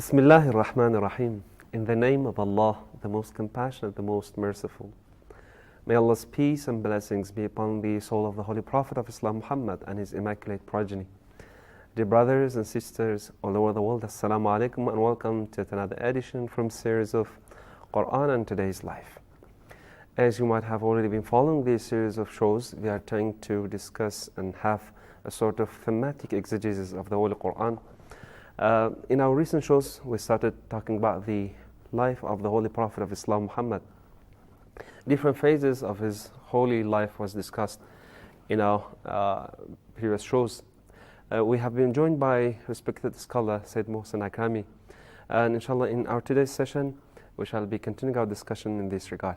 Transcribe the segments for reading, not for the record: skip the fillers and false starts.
Bismillahir Rahmanir Rahim. In the name of Allah, the most compassionate, the most merciful. May Allah's peace and blessings be upon the soul of the Holy Prophet of Islam, Muhammad, and his immaculate progeny. Dear brothers and sisters all over the world, Assalamu alaikum and welcome to another edition from series of Quran and Today's Life. As you might have already been following this series of shows, we are trying to discuss and have a sort of thematic exegesis of the Holy Quran. In our recent shows, we started talking about the life of the Holy Prophet of Islam, Muhammad. Different phases of his holy life was discussed in our previous shows. We have been joined by respected scholar Sayyid Mohsen Akrami, and inshallah in our today's session we shall be continuing our discussion in this regard.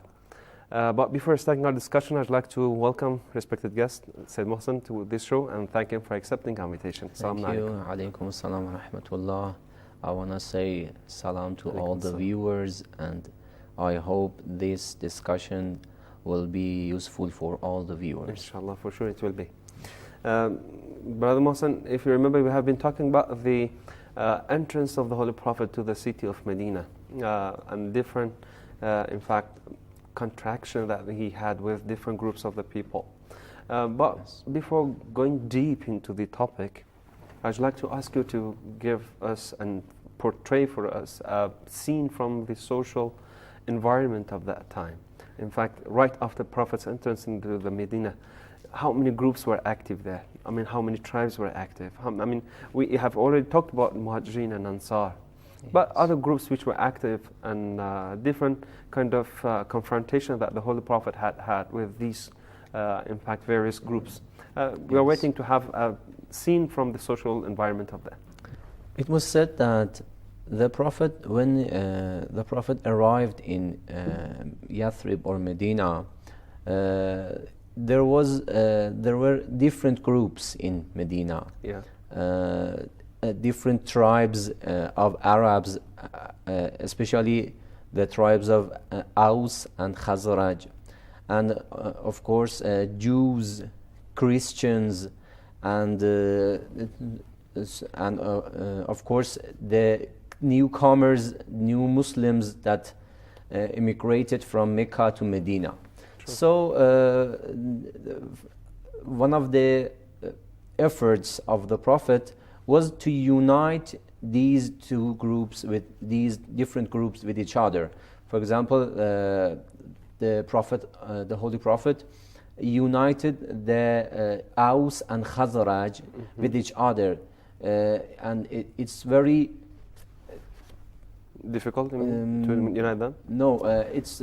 But before starting our discussion, I'd like to welcome respected guest Sayyid Mohsen to this show and thank him for accepting our invitation. Thank you. Alaykum assalam wa rahmatullah. I want to say salam to all the viewers, and I hope this discussion will be useful for all the viewers. Inshallah, for sure it will be. Brother Mohsen, if you remember, we have been talking about the entrance of the Holy Prophet to the city of Medina and different, in fact, contraction that he had with different groups of the people. But before going deep into the topic, I'd like to ask you to give us and portray for us a scene from the social environment of that time. In fact, right after Prophet's entrance into the Medina, how many groups were active there? I mean, how many tribes were active? We have already talked about Muhajirin and Ansar. Yes. But other groups which were active and different kind of confrontation that the Holy Prophet had with these, in fact, various groups. We are waiting to have a scene from the social environment of that. It was said that the Prophet, when the Prophet arrived in Yathrib or Medina, there were different groups in Medina. Yeah. Different tribes of Arabs, especially the tribes of Aus and Khazraj, and of course Jews, Christians, and of course the newcomers, new Muslims that immigrated from Mecca to Medina. True. So one of the efforts of the Prophet was to unite these two groups with these different groups with each other. For example, the Prophet, the Holy Prophet, united the Aus and Khazraj with each other, and it's very difficult to unite them. No, it's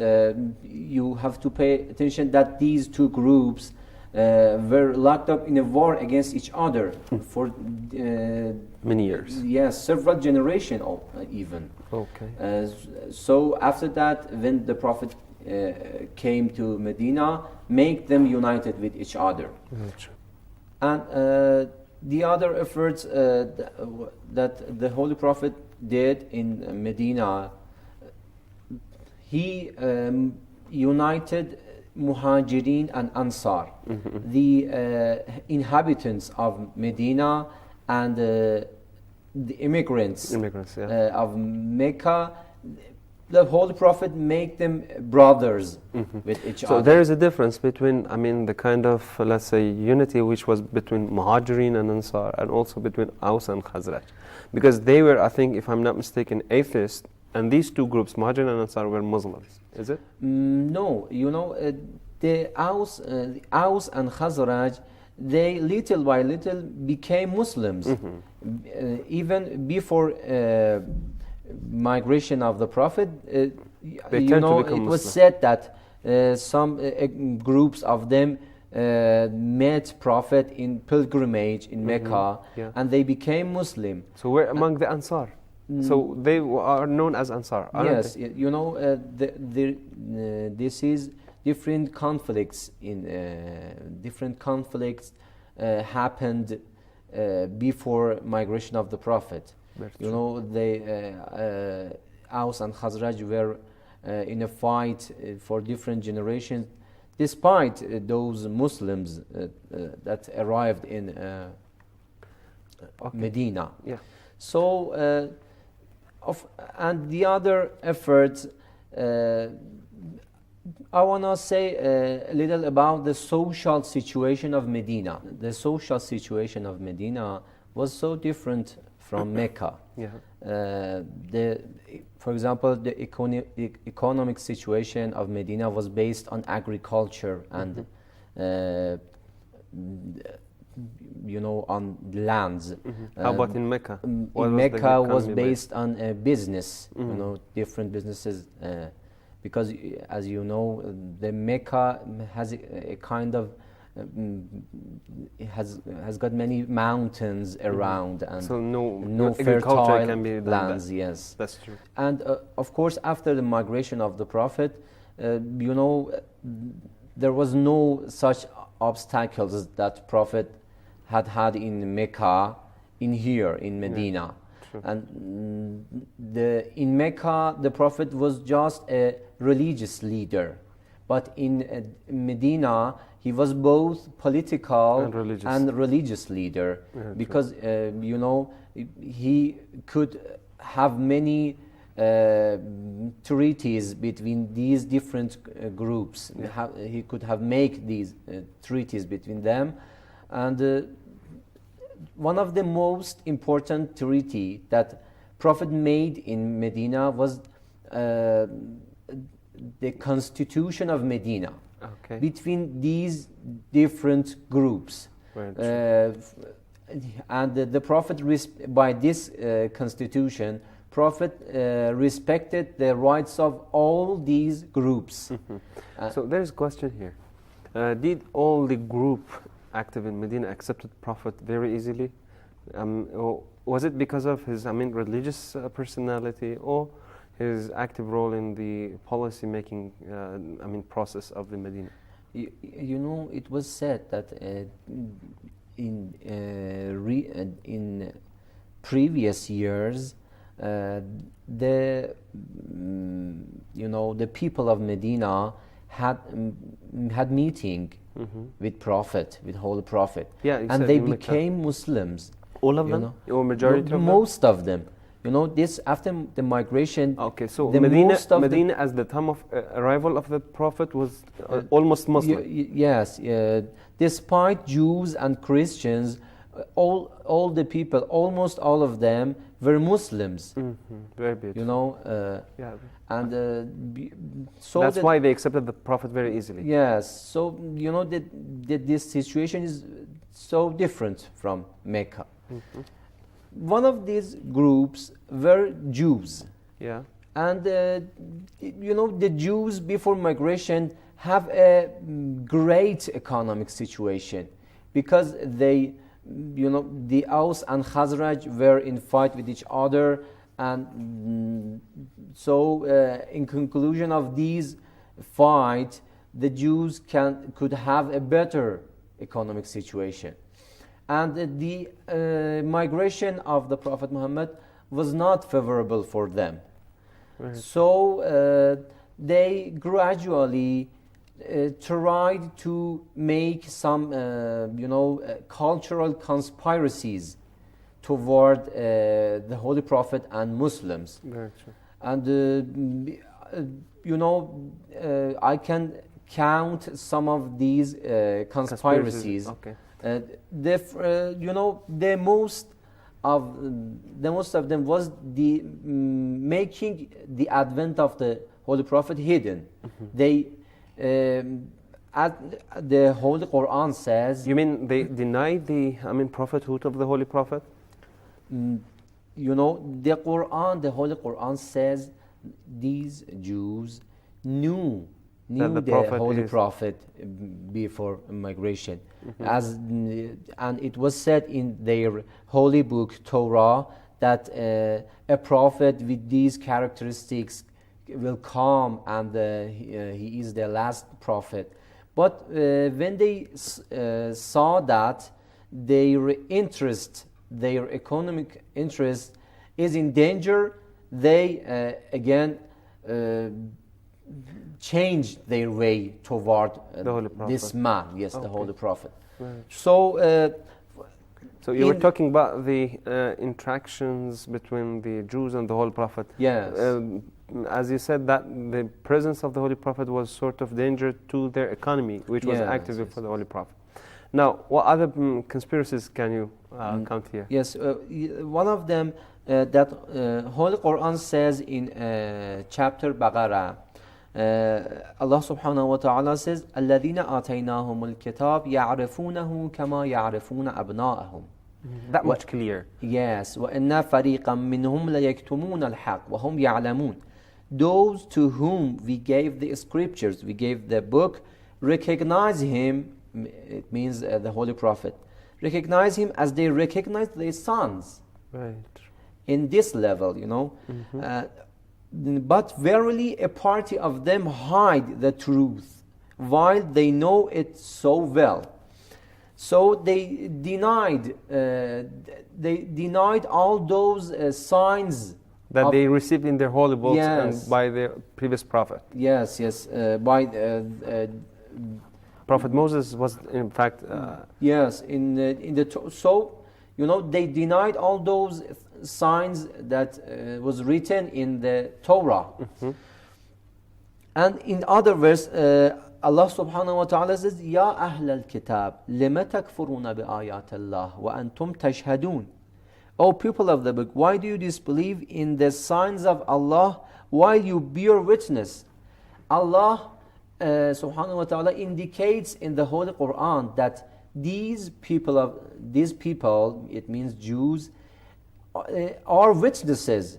you have to pay attention that these two groups were locked up in a war against each other for many years. Yes, several generations even. Okay. So after that, when the Prophet came to Medina, make them united with each other. Gotcha. And the other efforts that the Holy Prophet did in Medina, he united Muhajirin and Ansar, the inhabitants of Medina and the immigrants of Mecca. The Holy Prophet made them brothers with each other. So there is a difference between, the kind of, let's say, unity which was between Muhajirin and Ansar and also between Aus and Khazraj. Because they were, I think, if I'm not mistaken, atheists, and these two groups, Muhajirin and Ansar, were Muslims. Is it? No, the Aus and Khazraj, they little by little became Muslims. Even before migration of the Prophet, it was said that some groups of them met Prophet in pilgrimage in Mecca, and they became Muslim. So we're among the Ansar. So they are known as Ansar, aren't yes, they? This is different conflicts happened before migration of the Prophet. Aus and Khazraj were in a fight for different generations, despite those Muslims that arrived in Medina. Yeah. So And the other effort, I want to say a little about the social situation of Medina. The social situation of Medina was so different from Mecca. Yeah. For example, the economic situation of Medina was based on agriculture and on lands. How about in Mecca? What In was the Mecca was economy based on business, Mhm. different businesses, because as you know, the Mecca has a kind of has got many mountains around and So no fertile agriculture can be done lands. there. Yes, That's true. and of course, after the migration of the Prophet, there was no such obstacles that Prophet had in Mecca, in here in Medina. True. And in Mecca, the Prophet was just a religious leader, but in Medina, he was both political And religious. leader, Yeah, because he could have many treaties between these different groups. He could have make these treaties between them, and one of the most important treaty that Prophet made in Medina was the Constitution of Medina. Okay. Between these different groups. Very true. And the Prophet, by this constitution, Prophet respected the rights of all these groups. So there is a question here. Did all the group active in Medina accepted Prophet very easily? Or was it because of his, religious personality, or his active role in the policy making, process of the Medina? It was said that in previous years, the people of Medina had meeting with Prophet, with Holy Prophet, Yeah, you and said they in Mecca. became Muslims. All of them, or majority of them? Most of them. This after the migration. Okay, so the Medina, most of Medina as the time of arrival of the Prophet was almost Muslim. Yes, despite Jews and Christians, all the people, almost all of them, were Muslims. Very beautiful. Yeah. And so that's why they accepted the Prophet very easily. Yes, so this situation is so different from Mecca. One of these groups were Jews. Yeah. And the Jews before migration have a great economic situation, because they, the Aus and Khazraj were in fight with each other, and so in conclusion of these fight, the Jews could have a better economic situation. And the migration of the Prophet Muhammad was not favorable for them. Right. So they gradually tried to make some, cultural conspiracies toward the Holy Prophet and Muslims. Very true. And I can count some of these conspiracies. Okay. The most of them was the making the advent of the Holy Prophet hidden. They, as the Holy Quran says. You mean they denied the prophethood of the Holy Prophet? The Holy Quran says these Jews knew the Holy Prophet before migration. And it was said in their holy book Torah that a prophet with these characteristics will come, and he is the last prophet. But when they saw that their economic interest is in danger, they again changed their way toward this man, the Holy Prophet. Right. So So you were In- talking about the interactions between the Jews and the Holy Prophet. Yes. As you said, that the presence of the Holy Prophet was sort of danger to their economy, which was Yes, active yes, for the Holy Prophet. Now, what other conspiracies can you count here? Yes, one of them that Holy Quran says in chapter Baqarah, Allah subhanahu wa ta'ala says, الَّذِينَ آتَيْنَاهُمُ الْكِتَابِ يَعْرِفُونَهُ كَمَا يَعْرِفُونَ أَبْنَاءَهُم. That much clear. Yes, وَإِنَّ فَرِيقًا مِّنْهُمْ لَيَكْتُمُونَ الْحَقَّ وَهُمْ يَعْلَمُونَ. Those to whom we gave the scriptures, we gave the book, recognize him, it means the Holy Prophet, recognize him as they recognize their sons. Right. In this level, you know. But verily a party of them hide the truth, while they know it so well. So they denied all those signs That of- they received in their holy books Yes. and by their previous prophet. Yes, yes, by Prophet Moses was, in fact, yes, in the so you know they denied all those signs that was written in the Torah. And in other verse, Allah subhanahu wa ta'ala says, Ya ahl al-kitab, lima takfuruna bi ayat Allah wa antum tashhadun. O people of the book, why do you disbelieve in the signs of Allah while you bear witness? Allah subhanahu wa ta'ala indicates in the Holy Quran that these people, it means Jews, are witnesses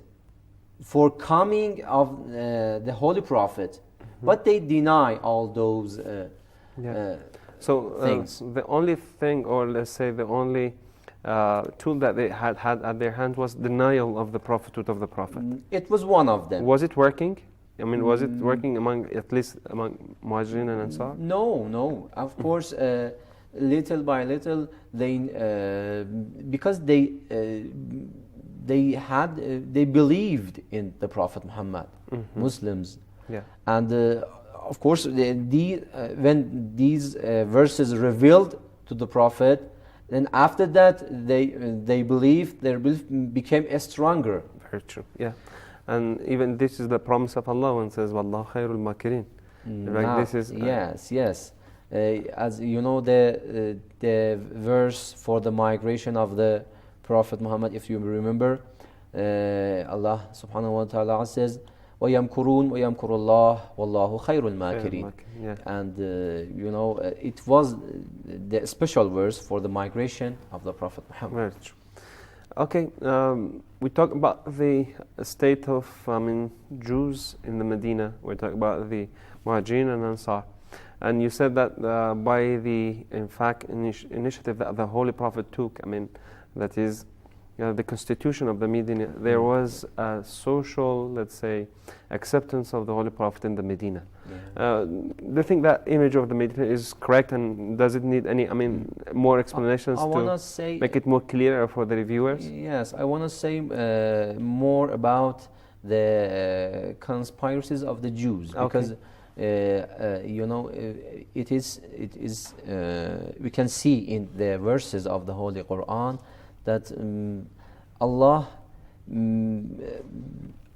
for coming of the Holy Prophet, but they deny all those so things. the only thing, or let's say the only tool that they had at their hand was denial of the prophethood of the prophet. It was one of them. Was it working? I mean, was it working at least among Muhajirin and Ansar? No. Of course, little by little, they because they believed in the Prophet Muhammad, Muslims, Yeah. and of course, when these verses revealed to the Prophet, then after that they believed, their belief became stronger. Very true. Yeah. And even this is the promise of Allah when it says, Wallahu khairul makirin. Like this is Yes. As you know, the verse for the migration of the Prophet Muhammad, if you remember, Allah subhanahu wa ta'ala says, وَيَمْكُرُونَ وَيَمْكُرُ اللَّهُ وَاللَّهُ خَيْرُ الْمَاكِرِينَ. Yeah. And you know, it was the special verse for the migration of the Prophet Muhammad. Very true. Okay, we talked about the state of Jews in the Medina. We talked about the Muhajirin and Ansar. And you said that by the, in fact, initiative that the Holy Prophet took, that is the constitution of the Medina, there was a social, let's say, acceptance of the Holy Prophet in the Medina. Yeah. Do you think that image of the Medina is correct, and does it need any, more explanations I wanna to say, make it more clear for the reviewers? Yes, I want to say more about the conspiracies of the Jews, because you know, it is we can see in the verses of the Holy Quran that Allah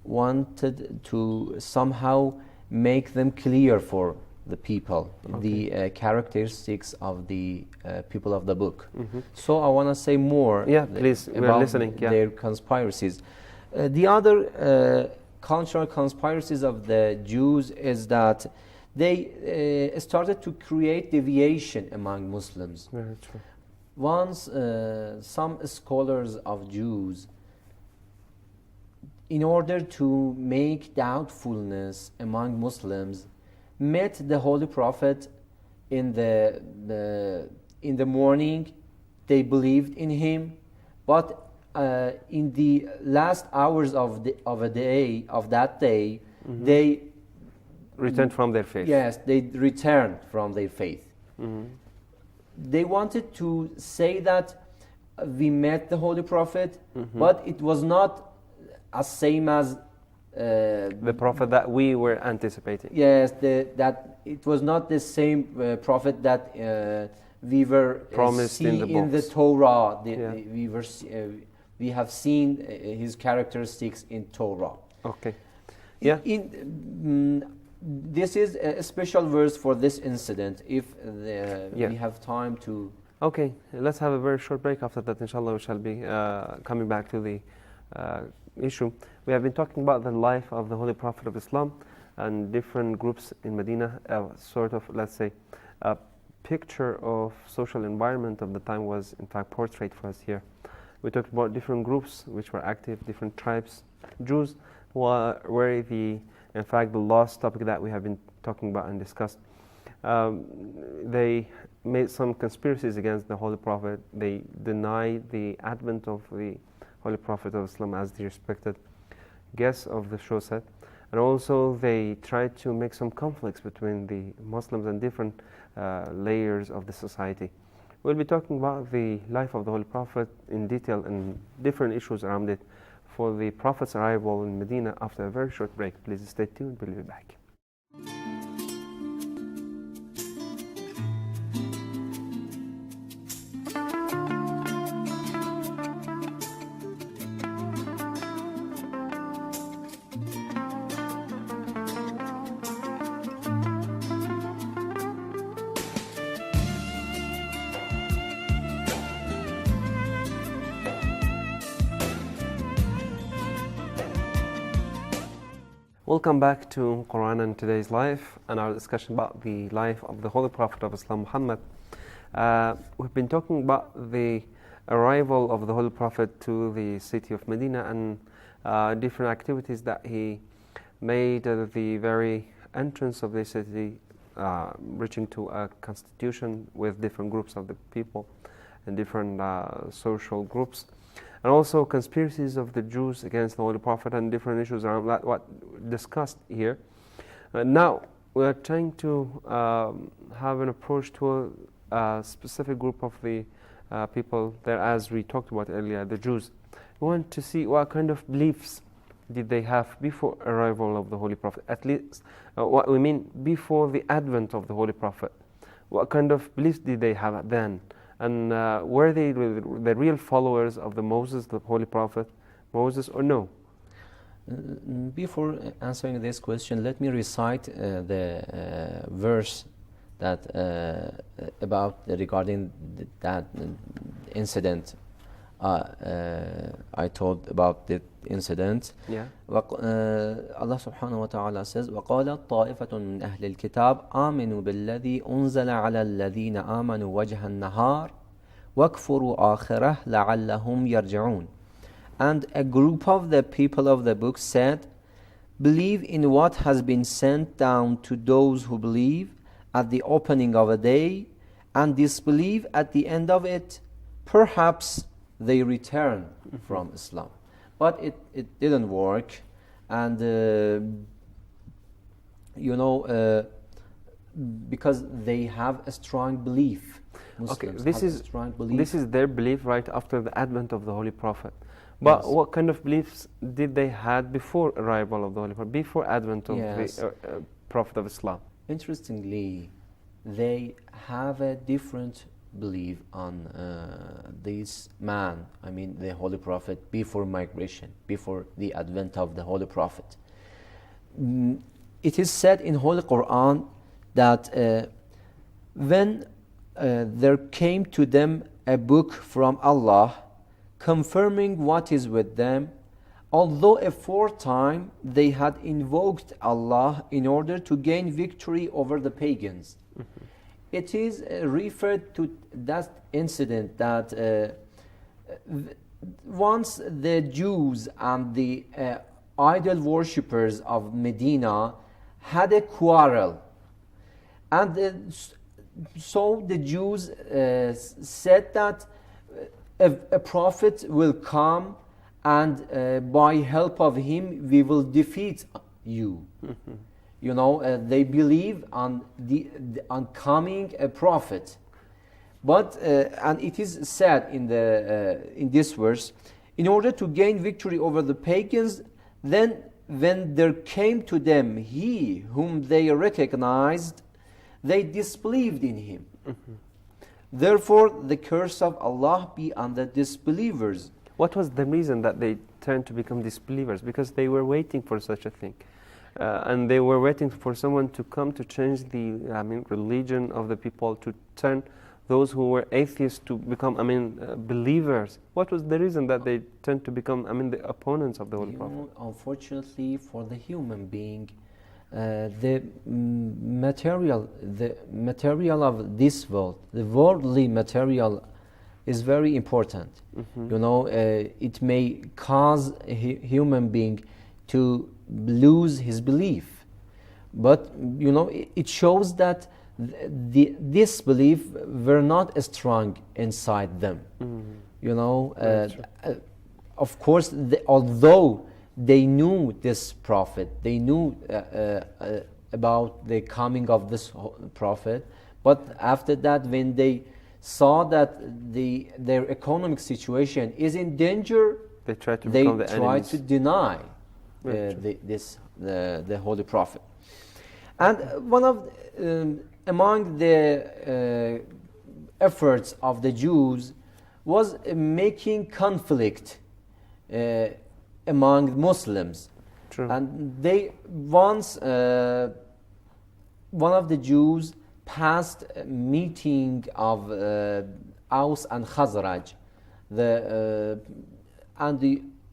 wanted to somehow make them clear for the people, the characteristics of the people of the book. So I want to say more please, we're about listening. their conspiracies. The other cultural conspiracies of the Jews is that they started to create deviation among Muslims. Very true. Once some scholars of Jews, in order to make doubtfulness among Muslims, met the Holy Prophet in the morning. They believed in him, but in the last hours of that day, they returned from their faith. Yes, they returned from their faith. They wanted to say that we met the Holy Prophet, but it was not as same as the Prophet that we were anticipating. Yes, that it was not the same Prophet that we were Promised in the in the books. Torah. Yeah. We have seen his characteristics in Torah. Okay. Yeah. This is a special verse for this incident. If Yeah. we have time to. Okay, let's have a very short break. After that, inshallah, we shall be coming back to the issue. We have been talking about the life of the Holy Prophet of Islam and different groups in Medina, sort of, let's say, a picture of social environment of the time was in fact portrayed for us here. We talked about different groups which were active, different tribes. Jews were in fact, the last topic that we have been talking about and discussed. They made some conspiracies against the Holy Prophet. They denied the advent of the Holy Prophet of Islam as the respected guest of the show set. And also they tried to make some conflicts between the Muslims and different layers of the society. We'll be talking about the life of the Holy Prophet in detail and different issues around it for the Prophet's arrival in Medina after a very short break. Please stay tuned, we'll be back. Welcome back to Quran and Today's Life and our discussion about the life of the Holy Prophet of Islam, Muhammad. We've been talking about the arrival of the Holy Prophet to the city of Medina and different activities that he made at the very entrance of the city, reaching to a constitution with different groups of the people and different social groups. And also conspiracies of the Jews against the Holy Prophet and different issues around that, what discussed here. Now, we are trying to have an approach to a specific group of the people there, as we talked about earlier, the Jews. We want to see what kind of beliefs did they have before arrival of the Holy Prophet, at least what we mean before the advent of the Holy Prophet. What kind of beliefs did they have then? And were they the real followers of the Moses, the Holy Prophet Moses, or no? Before answering this question, let me recite the verse that regarding that incident. I told about the incident. Yeah. Allah subhanahu wa ta'ala says, وَقَالَ طَائِفَةٌ مِّنْ أَهْلِ الْكِتَابِ آمِنُوا بِالَّذِي أُنزَلَ عَلَى الَّذِينَ آمَنُوا وَجْهَ النَّهَارِ وَاكْفُرُوا آخِرَهُ لَعَلَّهُمْ يَرْجِعُونَ. And a group of the people of the book said, believe in what has been sent down to those who believe at the opening of a day, and disbelieve at the end of it. Perhaps they return from Islam. But it didn't work. And because they have a strong belief. Muslims this have is a strong belief. This is their belief right after the advent of the Holy Prophet. But Yes. what kind of beliefs did they had before arrival of the Holy Prophet, before advent of Yes. the Prophet of Islam? Interestingly, they have a different belief on this man, I mean the Holy Prophet, before migration, before the advent of the Holy Prophet. It is said in Holy Quran that when there came to them a book from Allah confirming what is with them, although aforetime they had invoked Allah in order to gain victory over the pagans. It is referred to that incident that once the Jews and the idol worshippers of Medina had a quarrel, and so the Jews said that a prophet will come, and by help of him we will defeat you. You know, they believe on coming a prophet. But and it is said in this verse, in order to gain victory over the pagans, then when there came to them he whom they recognized, they disbelieved in him. Therefore, the curse of Allah be on the disbelievers. What was the reason that they turned to become disbelievers? Because they were waiting for such a thing. And they were waiting for someone to come to change the religion of the people, to turn those who were atheists to become believers. What was the reason that they turned to become the opponents of the Holy Prophet? Unfortunately for the human being, the material of this world, the worldly material, is very important. It may cause a human being to lose his belief, but it shows that this belief were not strong inside them. Of course, although they knew this prophet, they knew about the coming of this prophet, but after that, when they saw that their economic situation is in danger, they tried to deny the Holy Prophet. And one of among the efforts of the Jews was making conflict among Muslims. True. And they once one of the Jews passed a meeting of Aus and Khazraj,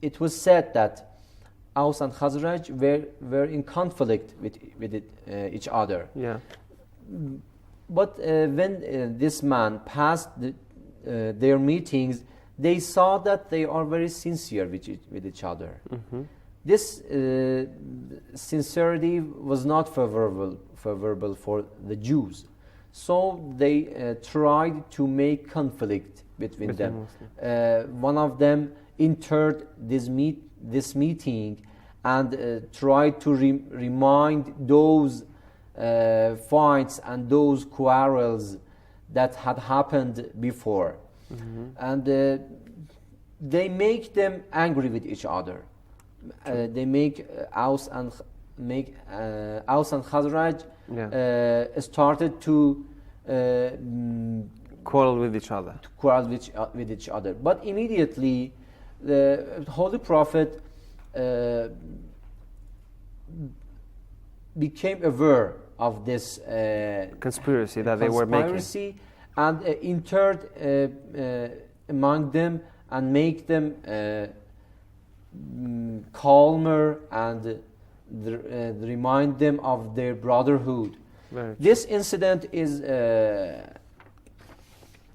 it was said that Aus and Khazraj were in conflict with each other. Yeah. But when this man passed their meetings, they saw that they are very sincere with each other. This sincerity was not favorable for the Jews, so they tried to make conflict between them. One of them entered this meeting and tried to remind those fights and those quarrels that had happened before. And they make them angry with each other. They make Aus and Khazraj started to quarrel with each other. With each other. But immediately the Holy Prophet became aware of this conspiracy that they were making, and entered among them and make them calmer and remind them of their brotherhood. This incident is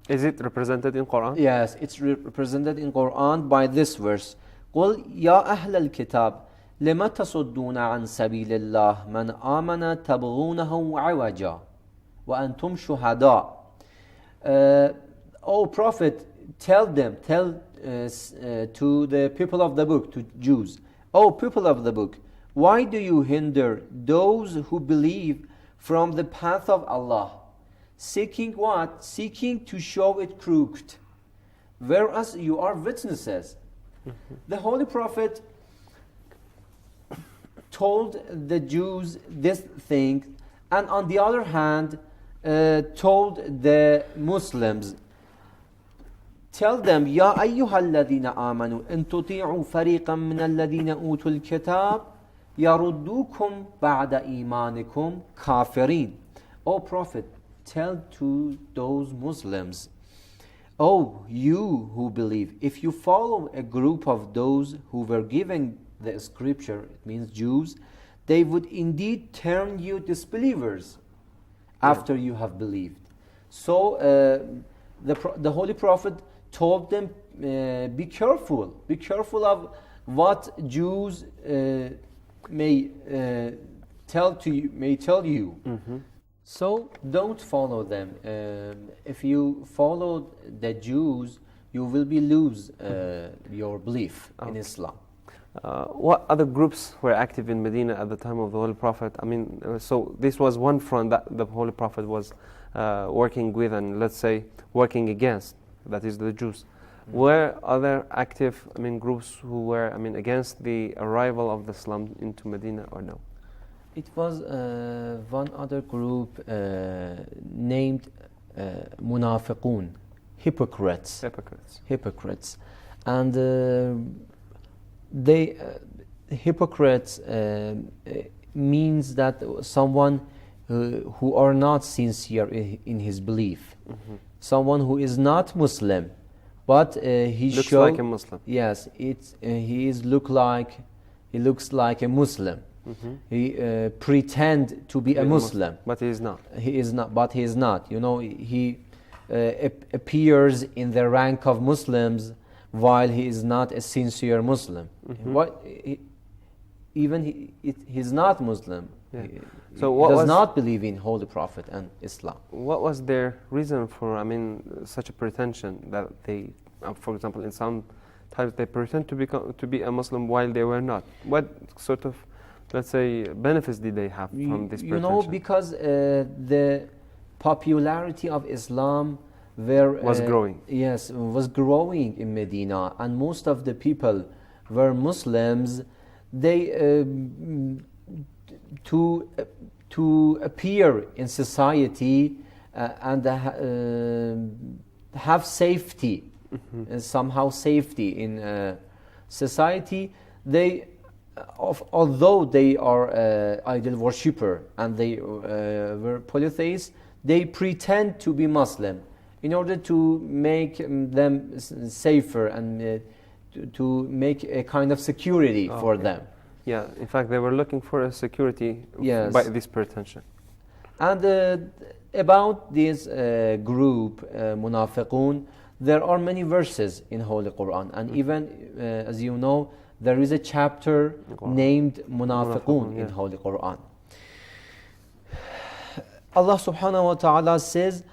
it represented in Quran? Yes, it's represented in Quran by this verse. قُلْ يَا أَهْلَ الْكِتَابِ لَمَ تَصُدُّونَ عَنْ سَبِيلِ اللَّهِ مَنْ آمَنَ تَبْغُونَهُ عِوَجًا وَأَنْتُمْ شُهَدَاء. O Prophet, tell to the people of the book, to Jews, O people of the book, why do you hinder those who believe from the path of Allah? Seeking what? Seeking to show it crooked, whereas you are witnesses. The Holy Prophet told the Jews this thing, and on the other hand told the Muslims, tell them, يا أيها الذين آمنوا إن تطيعوا فريقا من الذين أوتوا الكتاب يردوكم بعد إيمانكم كافرين. O Prophet, tell to those Muslims, oh, you who believe, if you follow a group of those who were given the scripture, it means Jews, they would indeed turn you disbelievers after you have believed. So the Holy Prophet told them, be careful of what Jews may tell you. So don't follow them. If you follow the Jews, you will lose your belief in Islam. What other groups were active in Medina at the time of the Holy Prophet? So this was one front that the Holy Prophet was working with and, let's say, working against, that is the Jews. Were other active groups who were against the arrival of the Islam into Medina, or no? It was one other group named munafiqun, hypocrites. Hypocrites. And they hypocrites means that someone who are not sincere in his belief, someone who is not Muslim, but he Looks like a Muslim. Yes, he looks like a Muslim. He pretend to be a Muslim, but he is not. He is not, but he is not. You know, he appears in the rank of Muslims while he is not a sincere Muslim. He's not Muslim. Yeah. So he does not believe in Holy Prophet and Islam. What was their reason for, such a pretension that they, for example, in some times they pretend to be a Muslim while they were not? What sort of, let's say, benefits did they have from this pretension? You know, because the popularity of Islam was growing. Yes, was growing in Medina, and most of the people were Muslims. They to appear in society and have safety, and somehow safety in society. They, although they are idol worshipper and they were polytheists, they pretend to be Muslim in order to make them safer and to make a kind of security for them. Yeah, in fact, they were looking for a security by this pretension. And about this group, Munafiqun, there are many verses in Holy Quran, and even, as you know, there is a chapter named Munafiqun in Holy Quran. Allah subhanahu wa ta'ala says,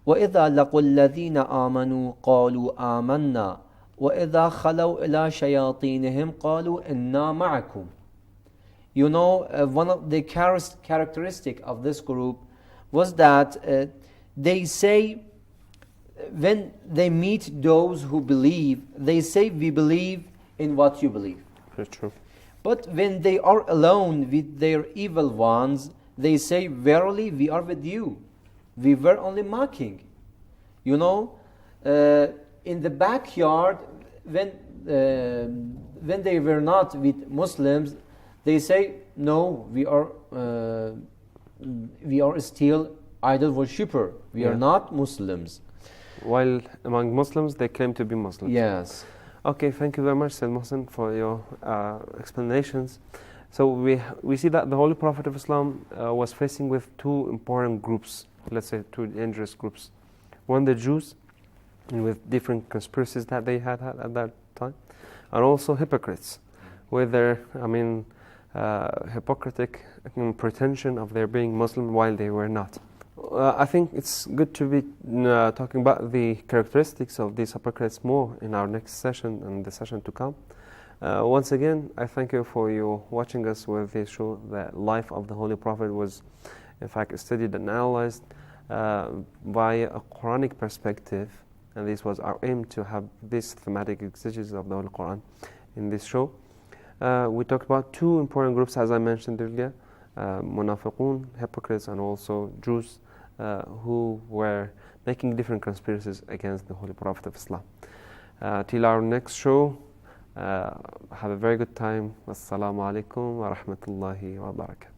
وَإِذَا لَقُوا الَّذِينَ آمَنُوا قَالُوا آمَنَّا وَإِذَا خَلَوْا إِلَى شَيَاطِينِهِمْ قَالُوا إِنَّا مَعَكُمْ. You know, one of the characteristic of this group was that they say, when they meet those who believe, they say, we believe in what you believe. Very true. But when they are alone with their evil ones, they say, verily we are with you. We were only mocking. You know, in the backyard, when they were not with Muslims, they say, no, we are still idol worshipper. We are not Muslims. While among Muslims, they claim to be Muslims. Yes. Okay, thank you very much, Sayyid Mohsen, for your explanations. So we see that the Holy Prophet of Islam was facing with two important groups, let's say two dangerous groups. One, the Jews, and with different conspiracies that they had at that time, and also hypocrites, with their, hypocritic pretension of their being Muslim while they were not. I think it's good to be talking about the characteristics of these hypocrites more in our next session and the session to come. Once again, I thank you for your watching us with this show. The life of the Holy Prophet was, in fact, studied and analyzed via a Quranic perspective, and this was our aim, to have this thematic exegesis of the Holy Quran in this show. We talked about two important groups, as I mentioned earlier, Munafiqun, hypocrites, and also Jews who were making different conspiracies against the Holy Prophet of Islam. Till our next show, have a very good time. Wassalamu alaikum wa rahmatullahi wa barakatuh.